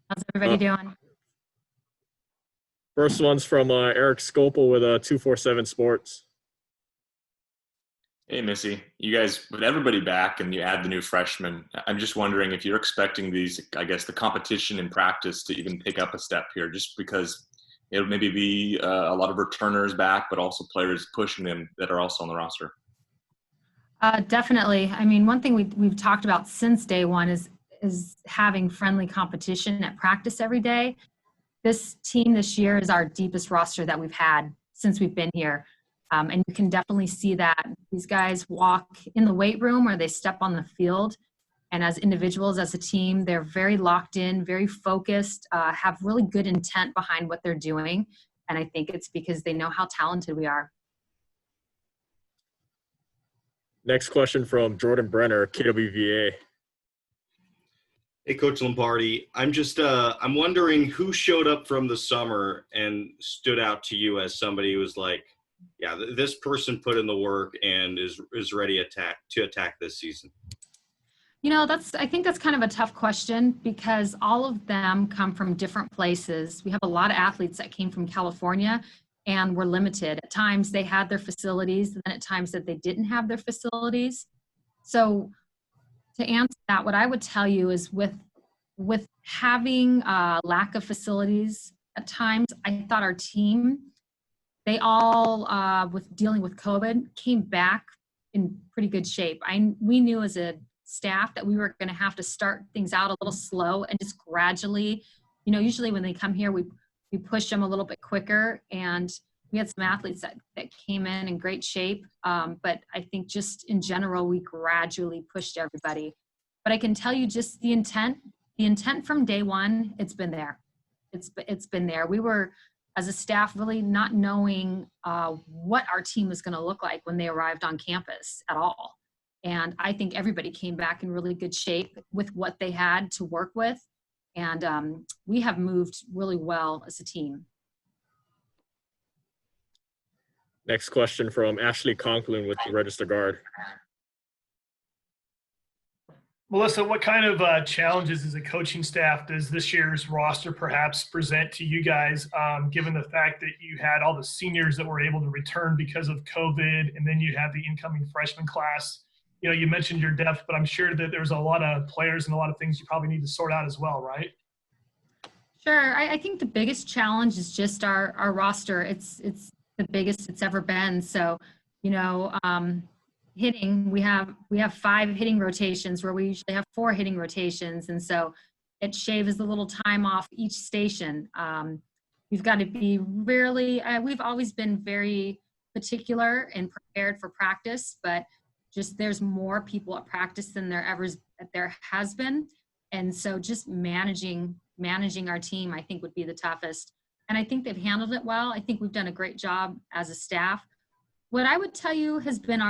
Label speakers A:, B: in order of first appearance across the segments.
A: How's
B: Uh,
A: everybody doing?
B: First one's from Eric Scopel with 247 Sports.
C: Hey, Missy. You guys, with everybody back and you add the new freshmen, I'm just wondering if you're expecting these, I guess, the competition in practice to even pick up a step here, just because it'll maybe be a lot of returners back, but also players pushing them that are also on the roster.
A: Definitely. I mean, one thing we've talked about since day one is having friendly competition at practice every day. This team this year is our deepest roster that we've had since we've been here. And you can definitely see that these guys walk in the weight room or they step on the field. And as individuals, as a team, they're very locked in, very focused, have really good intent behind what they're doing. And I think it's because they know how talented we are.
B: Next question from Jordan Brenner, KWVA.
D: Hey, Coach Lombardi. I'm wondering who showed up from the summer and stood out to you as somebody who was like, yeah, this person put in the work and is ready to attack this season.
A: You know, I think that's kind of a tough question because all of them come from different places. We have a lot of athletes that came from California and were limited. At times they had their facilities, and then at times that they didn't have their facilities. So to answer that, what I would tell you is with having a lack of facilities at times, I thought our team, they all, with dealing with COVID, came back in pretty good shape. We knew as a staff that we were going to have to start things out a little slow and just gradually, usually when they come here, we push them a little bit quicker, and we had some athletes that came in great shape. But I think just in general, we gradually pushed everybody. But I can tell you just the intent from day one, it's been there. It's been there. We were, as a staff, really not knowing what our team was going to look like when they arrived on campus at all. And I think everybody came back in really good shape with what they had to work with. And we have moved really well as a team.
B: Next question from Ashley Conklin with Register Guard.
E: Melyssa, what kind of challenges as a coaching staff does this year's roster perhaps present to you guys, given the fact that you had all the seniors that were able to return because of COVID, and then you have the incoming freshman class? You mentioned your depth, but I'm sure that there's a lot of players and a lot of things you probably need to sort out as well, right?
A: Sure. I think the biggest challenge is just our roster. It's the biggest it's ever been. So, hitting, we have 5 hitting rotations where we usually have 4 hitting rotations. And so it shaves a little time off each station. We've got to be we've always been very particular and prepared for practice, but just there's more people at practice than there has been. And so just managing our team, I think, would be the toughest. And I think they've handled it well. I think we've done a great job as a staff. What I would tell you has been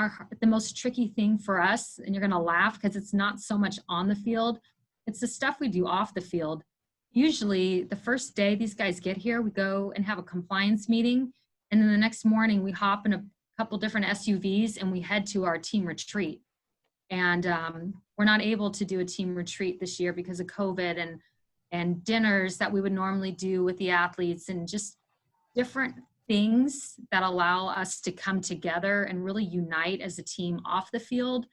A: the most tricky thing for us, and you're going to laugh because it's not so much on the field. It's the stuff we do off the field. Usually the first day these guys get here, we go and have a compliance meeting. And then the next morning we hop in a couple different SUVs and we head to our team retreat. And we're not able to do a team retreat this year because of COVID and dinners that we would normally do with the athletes and just different things that allow us to come together and really unite as a team off the field.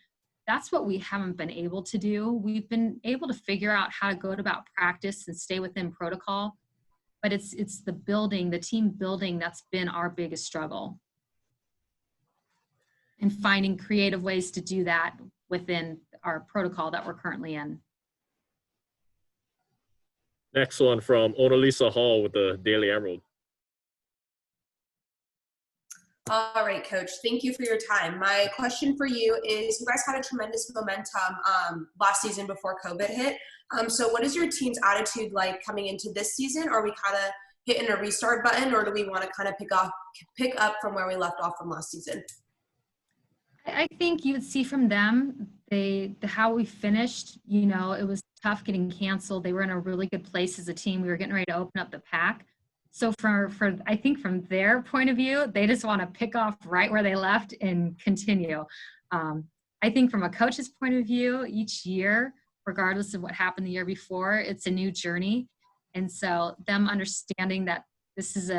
A: That's what we haven't been able to do. We've been able to figure out how to go about practice and stay within protocol, but it's the team building that's been our biggest struggle. And finding creative ways to do that within our protocol that we're currently in.
B: Next one from Onalisa Hall with the Daily Emerald.
F: All right, Coach, thank you for your time. My question for you is, you guys had a tremendous momentum last season before COVID hit. So what is your team's attitude like coming into this season? Are we kind of hitting a restart button, or do we want to kind of pick up from where we left off from last season?
A: I think you would see from them, how we finished, it was tough getting canceled. They were in a really good place as a team. We were getting ready to open up the pack. So I think from their point of view, they just want to pick off right where they left and continue. I think from a coach's point of view, each year, regardless of what happened the year before, it's a new journey. And so them understanding that this is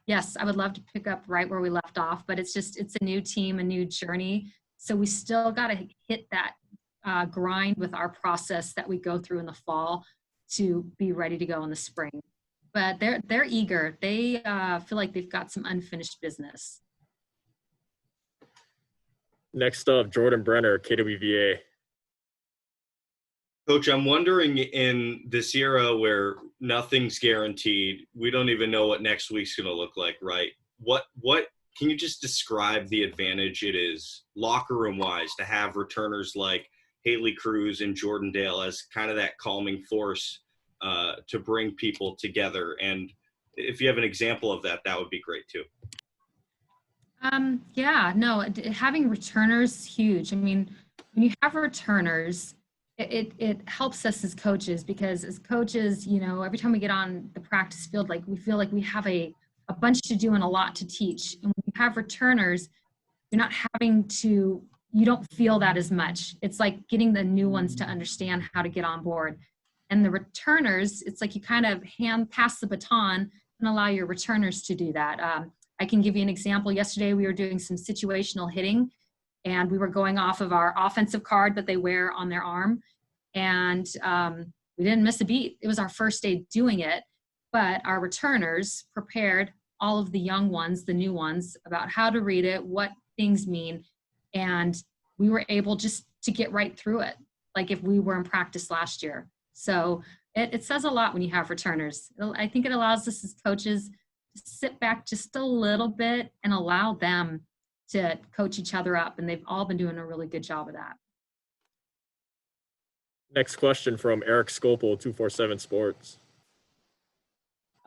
A: yes, I would love to pick up right where we left off, but it's a new team, a new journey. So we still got to hit that grind with our process that we go through in the fall to be ready to go in the spring. But they're eager. They feel like they've got some unfinished business.
B: Next up, Jordan Brenner, KWVA.
D: Coach, I'm wondering, in this era where nothing's guaranteed, we don't even know what next week's going to look like, right? What can you just describe the advantage it is, locker room wise, to have returners like Haley Cruz and Jordan Dale as kind of that calming force to bring people together? And if you have an example of that, that would be great too.
A: Yeah, no, having returners huge. I mean, when you have returners, it helps us as coaches, because as coaches, you know, every time we get on the practice field, like we feel like we have a bunch to do and a lot to teach. And when you have returners, you're not having to, you don't feel that as much. It's like getting the new ones to understand how to get on board. And the returners, it's like you kind of pass the baton and allow your returners to do that. I can give you an example. Yesterday we were doing some situational hitting, and we were going off of our offensive card that they wear on their arm. And we didn't miss a beat. It was our first day doing it, but our returners prepared all of the young ones, the new ones, about how to read it, what things mean. And we were able just to get right through it, like if we were in practice last year. So it says a lot when you have returners. I think it allows us as coaches to sit back just a little bit and allow them to coach each other up. And they've all been doing a really good job of that.
B: Next question from Eric Scopel, 247 Sports.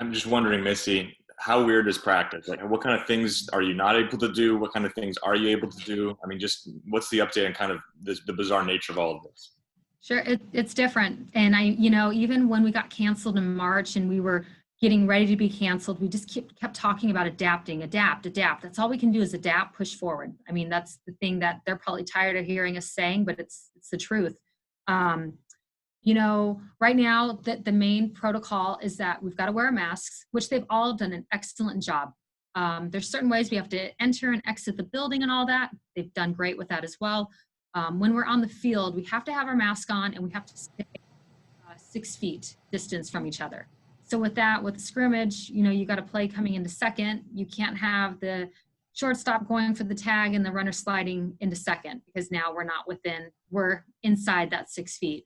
C: I'm just wondering, Missy, how weird is practice? Like, what kind of things are you not able to do? What kind of things are you able to do? I mean, just what's the update on kind of the bizarre nature of all of this? Sure,
A: it's different. And even when we got canceled in March and we were getting ready to be canceled, we just kept talking about adapt. That's all we can do is adapt, push forward. I mean, that's the thing that they're probably tired of hearing us saying, but it's the truth. Right now the main protocol is that we've got to wear masks, which they've all done an excellent job. There's certain ways we have to enter and exit the building and all that. They've done great with that as well. When we're on the field, we have to have our mask on and we have to stay 6 feet distance from each other. So with the scrimmage, you got to play coming into second. You can't have the shortstop going for the tag and the runner sliding into second, because now we're inside that 6 feet.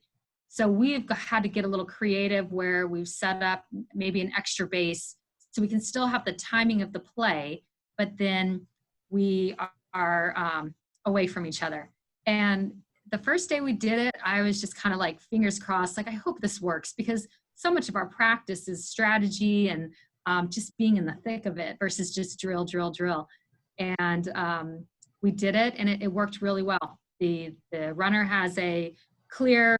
A: So we've had to get a little creative where we've set up maybe an extra base so we can still have the timing of the play, but then we are away from each other. And the first day we did it, I was just kind of like fingers crossed, like I hope this works, because so much of our practice is strategy and just being in the thick of it versus just drill. And we did it, and it worked really well. The runner has a clear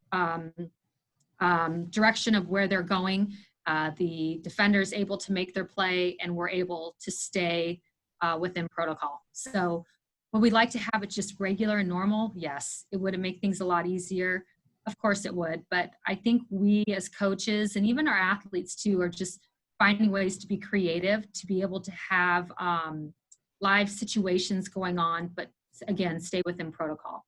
A: direction of where they're going. The defender is able to make their play, and we're able to stay within protocol. So would we like to have it just regular and normal? Yes. It would make things a lot easier. Of course it would. But I think we as coaches, and even our athletes too, are just finding ways to be creative, to be able to have live situations going on, but again, stay within protocol.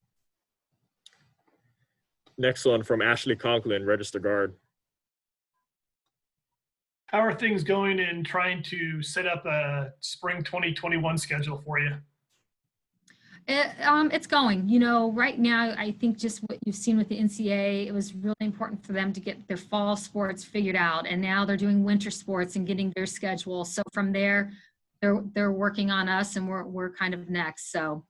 B: Next one from Ashley Conklin, Register Guard.
E: How are things going in trying to set up a spring 2021 schedule for you?
A: It's going. Right now, I think just what you've seen with the NCAA, it was really important for them to get their fall sports figured out. And now they're doing winter sports and getting their schedule. So from there, they're working on us, and we're kind of next. So,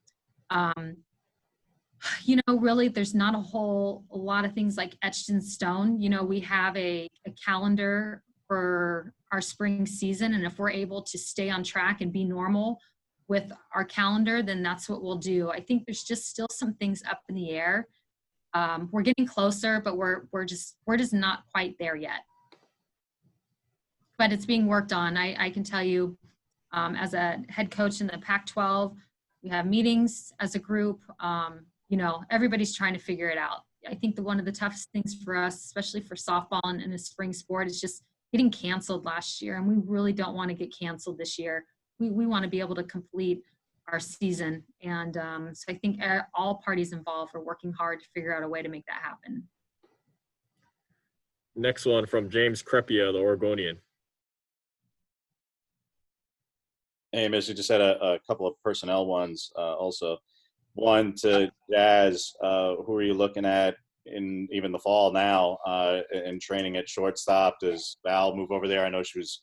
A: really, there's not a lot of things like etched in stone. We have a calendar for our spring season, and if we're able to stay on track and be normal with our calendar, then that's what we'll do. I think there's just still some things up in the air. We're getting closer, but we're just not quite there yet. But it's being worked on. I can tell you, as a head coach in the Pac-12, we have meetings as a group. Everybody's trying to figure it out. I think one of the toughest things for us, especially for softball and in a spring sport, is just getting canceled last year, and we really don't want to get canceled this year. We want to be able to complete our season. And so I think all parties involved are working hard to figure out a way to make that happen.
B: Next one from James Crepia, the Oregonian.
G: Hey, Missy, just had a couple of personnel ones also. One to Jazz, who are you looking at in even the fall now in training at shortstop? Does Val move over there? I know she was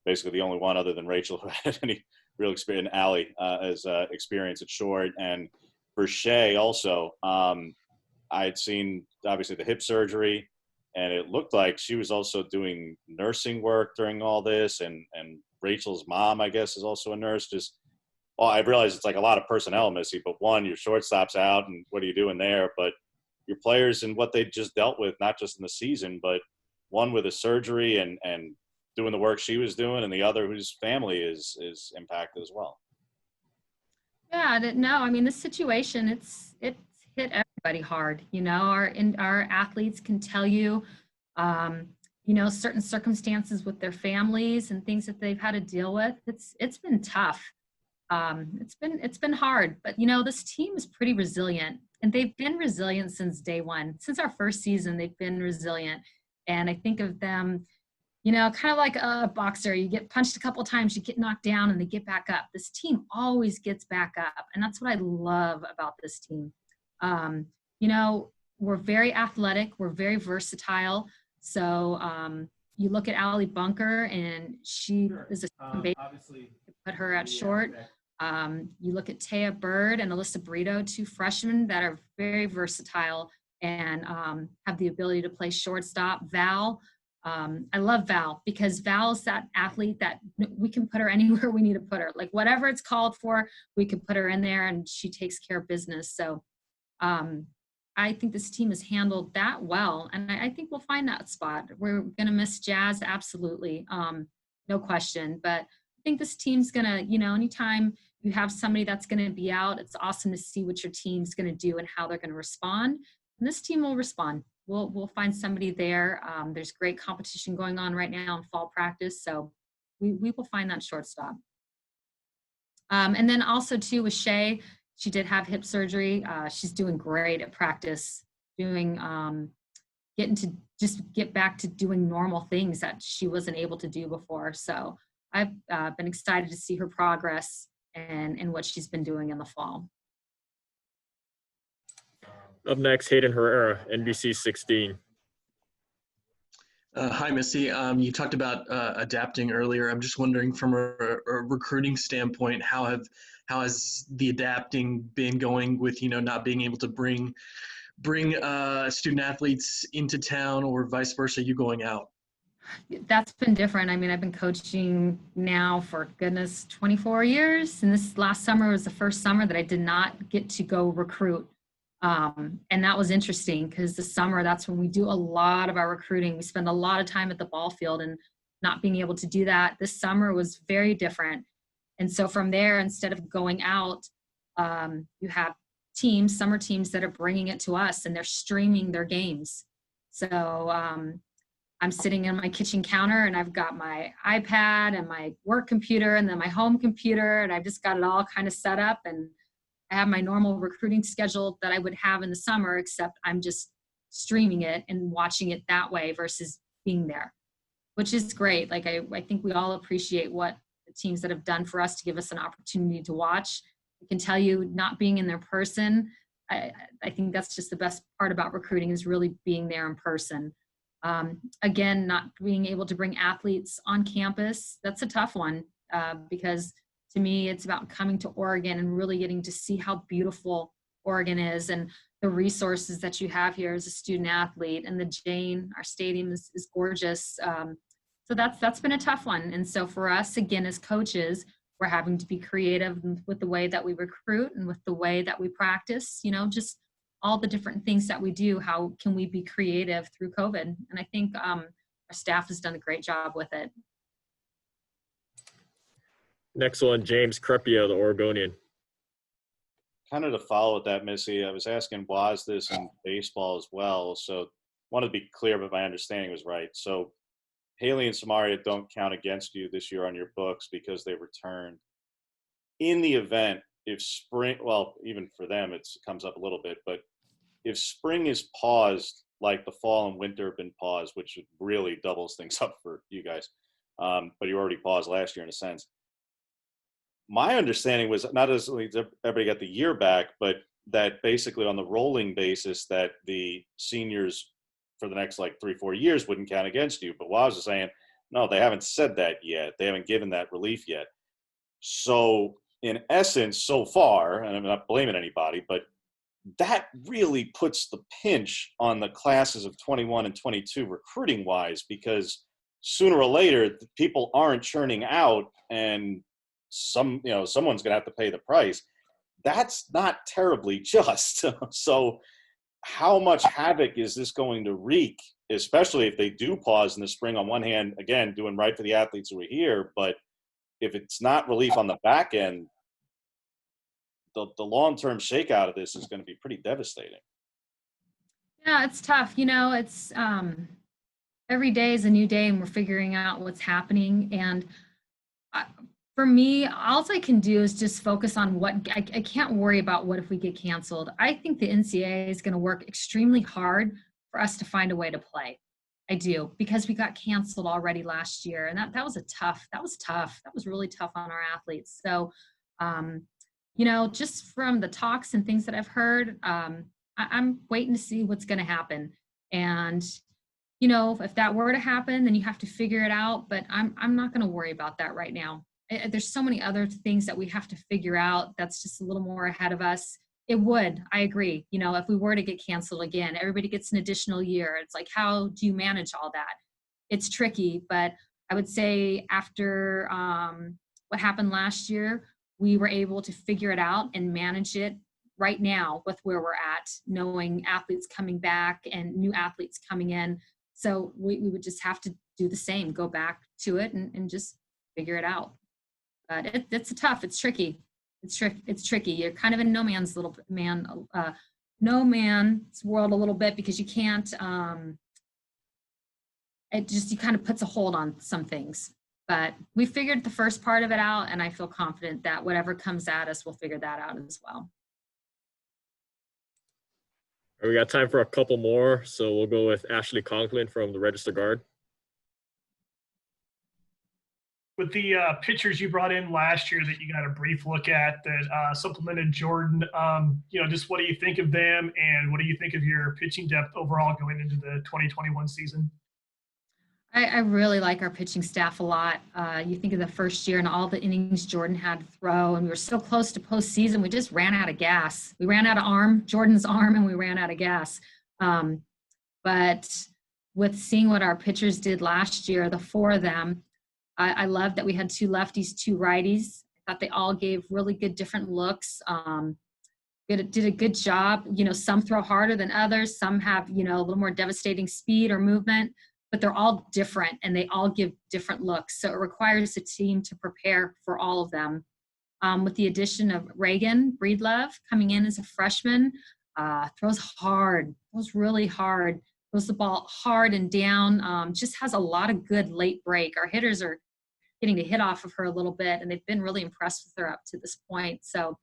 G: basically the only one other than Rachel who had any real experience, Allie, as experience at short. And for Shay also, I'd seen obviously the hip surgery, and it looked like she was also doing nursing work during all this, and Rachel's mom, I guess, is also a nurse. I realize it's like a lot of personnel, Missy, but one, your shortstop's out, and what are you doing there? But your players and what they just dealt with, not just in the season, but one with a surgery and doing the work she was doing, and the other whose family is impacted as well.
A: Yeah, no, I mean, this situation, it's hit everybody hard. You know, our athletes can tell you, you know, certain circumstances with their families and things that they've had to deal with. It's been tough. It's been hard, but you know, this team is pretty resilient, and they've been resilient since day one. Since our first season, they've been resilient. And I think of them, you know, kind of like a boxer. You get punched a couple of times, you get knocked down, and they get back up. This team always gets back up, and that's what I love about this team. You know, we're very athletic, we're very versatile. So you look at Allie Bunker, and she is a obviously put her at short. You look at Taya Bird and Alyssa Brito, two freshmen that are very versatile and have the ability to play shortstop. Val, I love Val because Val's that athlete that we can put her anywhere we need to put her. Like whatever it's called for, we can put her in there, and she takes care of business. So I think this team has handled that well, and I think we'll find that spot. We're going to miss Jazz, absolutely, no question. But I think this team's going to, you know, anytime you have somebody that's going to be out, it's awesome to see what your team's going to do and how they're going to respond. And this team will respond. We'll find somebody there. There's great competition going on right now in fall practice, so we will find that shortstop. And then also too with Shay, she did have hip surgery. She's doing great at practice, getting to just get back to doing normal things that she wasn't able to do before. So I've been excited to see her progress and what she's been doing in the fall.
B: Up next, Hayden Herrera, NBC 16.
H: Hi, Missy. You talked about adapting earlier. I'm just wondering, from a recruiting standpoint, how has the adapting been going with, you know, not being able to bring student athletes into town, or vice versa, you going out?
A: That's been different. I mean, I've been coaching now for, goodness, 24 years. And this last summer was the first summer that I did not get to go recruit. And that was interesting because the summer, that's when we do a lot of our recruiting. We spend a lot of time at the ball field, and not being able to do that this summer was very different. And so from there, instead of going out, you have summer teams that are bringing it to us, and they're streaming their games. So I'm sitting in my kitchen counter, and I've got my iPad and my work computer and then my home computer, and I've just got it all kind of set up, and I have my normal recruiting schedule that I would have in the summer, except I'm just streaming it and watching it that way versus being there, which is great. Like I think we all appreciate what the teams that have done for us to give us an opportunity to watch. I can tell you, not being in their person, I think that's just the best part about recruiting, is really being there in person. Again, not being able to bring athletes on campus, that's a tough one because to me, it's about coming to Oregon and really getting to see how beautiful Oregon is and the resources that you have here as a student athlete. And the Jane, our stadium is gorgeous. So that's been a tough one. And so for us, again, as coaches, we're having to be creative with the way that we recruit and with the way that we practice, you know, just all the different things that we do. How can we be creative through COVID? And I think our staff has done a great job with it.
B: Next one, James Crepia, the Oregonian.
G: Kind of to follow with that, Missy, I was asking Boz this in baseball as well. So wanted to be clear, but my understanding was right. So Haley and Samaria don't count against you this year on your books because they returned. In the event, if spring, well, even for them, it comes up a little bit, but if spring is paused, like the fall and winter have been paused, which really doubles things up for you guys, but you already paused last year in a sense. My understanding was not as everybody got the year back, but that basically on the rolling basis that the seniors for the next like 3-4 years wouldn't count against you. But Waz is saying, no, they haven't said that yet. They haven't given that relief yet. So in essence, so far, and I'm not blaming anybody, but that really puts the pinch on the classes of 21 and 22 recruiting wise, because sooner or later people aren't churning out and someone's going to have to pay the price. That's not terribly just. So how much havoc is this going to wreak, especially if they do pause in the spring? On one hand, again, doing right for the athletes who are here, but if it's not relief on the back end, the long-term shakeout of this is going to be pretty devastating.
A: Yeah, it's tough. It's every day is a new day and we're figuring out what's happening. And for me, all I can do is just focus on what I can't worry about what if we get canceled. I think the NCAA is going to work extremely hard for us to find a way to play. I do, because we got canceled already last year, and that was tough. That was really tough on our athletes. So, just from the talks and things that I've heard, I'm waiting to see what's going to happen. And, if that were to happen, then you have to figure it out. But I'm not going to worry about that right now. There's so many other things that we have to figure out that's just a little more ahead of us. I agree. If we were to get canceled again, everybody gets an additional year. It's like, how do you manage all that? It's tricky, but I would say after what happened last year, we were able to figure it out and manage it right now with where we're at, knowing athletes coming back and new athletes coming in. So we would just have to do the same, go back to it and just figure it out. But it's tough. It's tricky. It's tricky. You're kind of in no man's world a little bit, because you can't. You kind of puts a hold on some things. But we figured the first part of it out, and I feel confident that whatever comes at us, we'll figure that out as well.
B: We got time for a couple more, so we'll go with Ashley Conklin from the Register Guard.
E: With the pitchers you brought in last year that you got a brief look at that supplemented Jordan, just what do you think of them, and what do you think of your pitching depth overall going into the 2021 season?
A: I really like our pitching staff a lot. You think of the first year and all the innings Jordan had to throw, and we were so close to postseason, we just ran out of gas. We ran out of Jordan's arm, and we ran out of gas. But with seeing what our pitchers did last year, the four of them, I love that we had 2 lefties, 2 righties. I thought they all gave really good different looks. Did a good job. Some throw harder than others. Some have, a little more devastating speed or movement, but they're all different and they all give different looks. So it requires a team to prepare for all of them. With the addition of Reagan Breedlove coming in as a freshman, throws hard, throws really hard. Throws the ball hard and down, just has a lot of good late break. Our hitters are getting to hit off of her a little bit, and they've been really impressed with her up to this point. So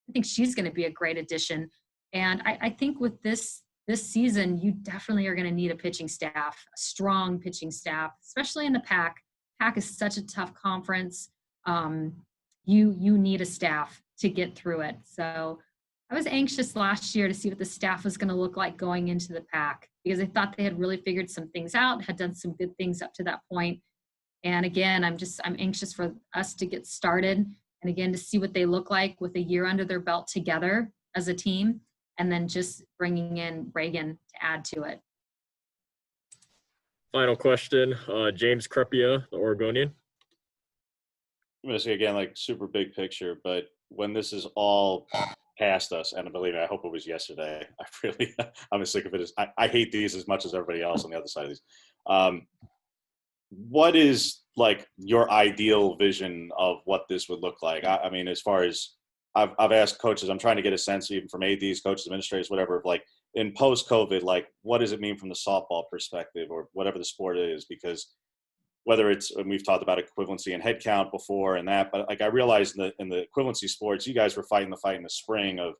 A: I think she's going to be a great addition. And I think with this season, you definitely are going to need a pitching staff, a strong pitching staff, especially in the PAC. PAC is such a tough conference. You need a staff to get through it. So I was anxious last year to see what the staff was going to look like going into the PAC, because I thought they had really figured some things out, had done some good things up to that point. And again, I'm anxious for us to get started, and again, to see what they look like with a year under their belt together as a team, and then just bringing in Reagan to add to it.
B: Final question, James Crepia, the Oregonian.
G: I'm going to say again, like super big picture, but when this is all past us, and believe me, I hope it was yesterday. I'm sick of it. I hate these as much as everybody else on the other side of these. What is like your ideal vision of what this would look like? I mean, as far as I've asked coaches, I'm trying to get a sense even from ADs, coaches, administrators, whatever, of like in post-COVID, like what does it mean from the softball perspective or whatever the sport is? Because whether it's, and we've talked about equivalency and headcount before and that, but like I realized in the equivalency sports, you guys were fighting the fight in the spring of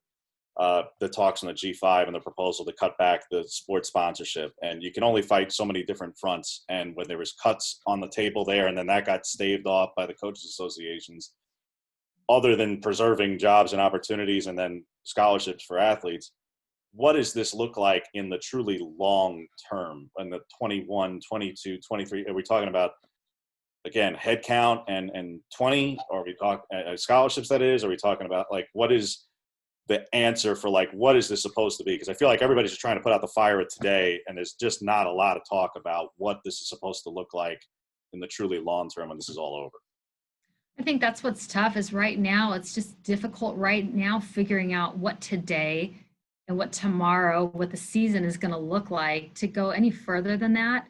G: the talks on the G5 and the proposal to cut back the sports sponsorship. And you can only fight so many different fronts. And when there was cuts on the table there, and then that got staved off by the coaches associations, other than preserving jobs and opportunities and then scholarships for athletes, what does this look like in the truly long term, in the 21, 22, 23? Are we talking about, again, head count and 20? Or are we talking scholarships, that is? Are we talking about, like, what is the answer for, like, what is this supposed to be? Because I feel like everybody's just trying to put out the fire of today, and there's just not a lot of talk about what this is supposed to look like in the truly long term when this is all over.
A: I think that's what's tough is right now, it's just difficult right now figuring out what today and what tomorrow, what the season is going to look like. To go any further than that,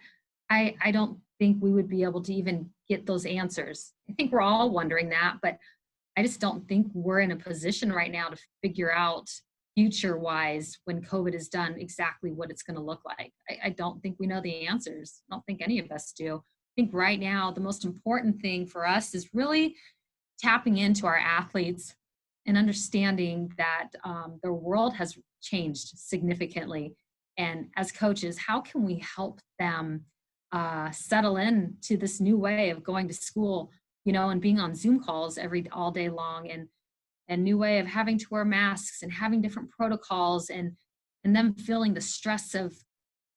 A: I don't think we would be able to even get those answers. I think we're all wondering that, but I just don't think we're in a position right now to figure out future-wise when COVID is done exactly what it's going to look like. I don't think we know the answers. I don't think any of us do. I think right now the most important thing for us is really tapping into our athletes and understanding that the world has changed significantly. And as coaches, how can we help them settle in to this new way of going to school, you know, and being on Zoom calls all day long, and new way of having to wear masks and having different protocols, and them feeling the stress of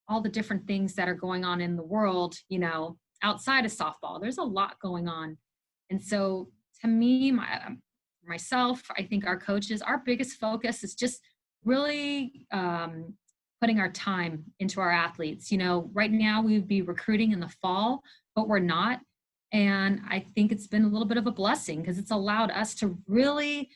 A: all the different things that are going on in the world, you know, outside of softball. There's a lot going on. And so to me, myself, I think our coaches, our biggest focus is just really putting our time into our athletes. You know, right now we would be recruiting in the fall, but we're not. And I think it's been a little bit of a blessing because it's allowed us to really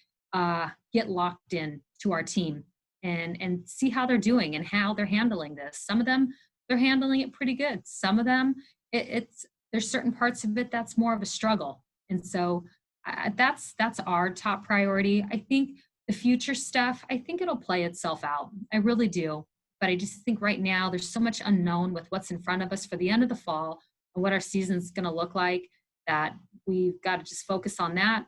A: get locked in to our team and see how they're doing and how they're handling this. Some of them, they're handling it pretty good. Some of them, there's certain parts of it that's more of a struggle. And so that's our top priority. I think the future stuff, I think it'll play itself out. I really do. But I just think right now there's so much unknown with what's in front of us for the end of the fall and what our season's going to look like, that we've got to just focus on that.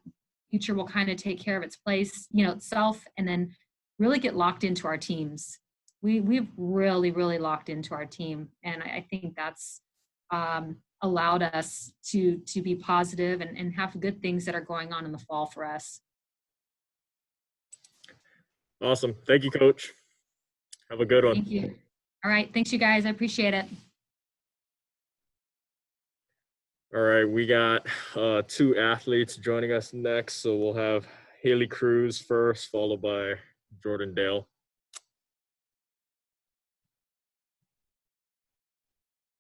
A: Future will kind of take care of its place, you know, itself, and then really get locked into our teams. We've really, really locked into our team. And I think that's allowed us to be positive and have good things that are going on in the fall for us.
B: Awesome. Thank you, Coach. Have a good one.
A: Thank you. All right. Thanks, you guys. I appreciate it.
B: All right. We got two athletes joining us next. So we'll have Haley Cruz first, followed by Jordan Dale.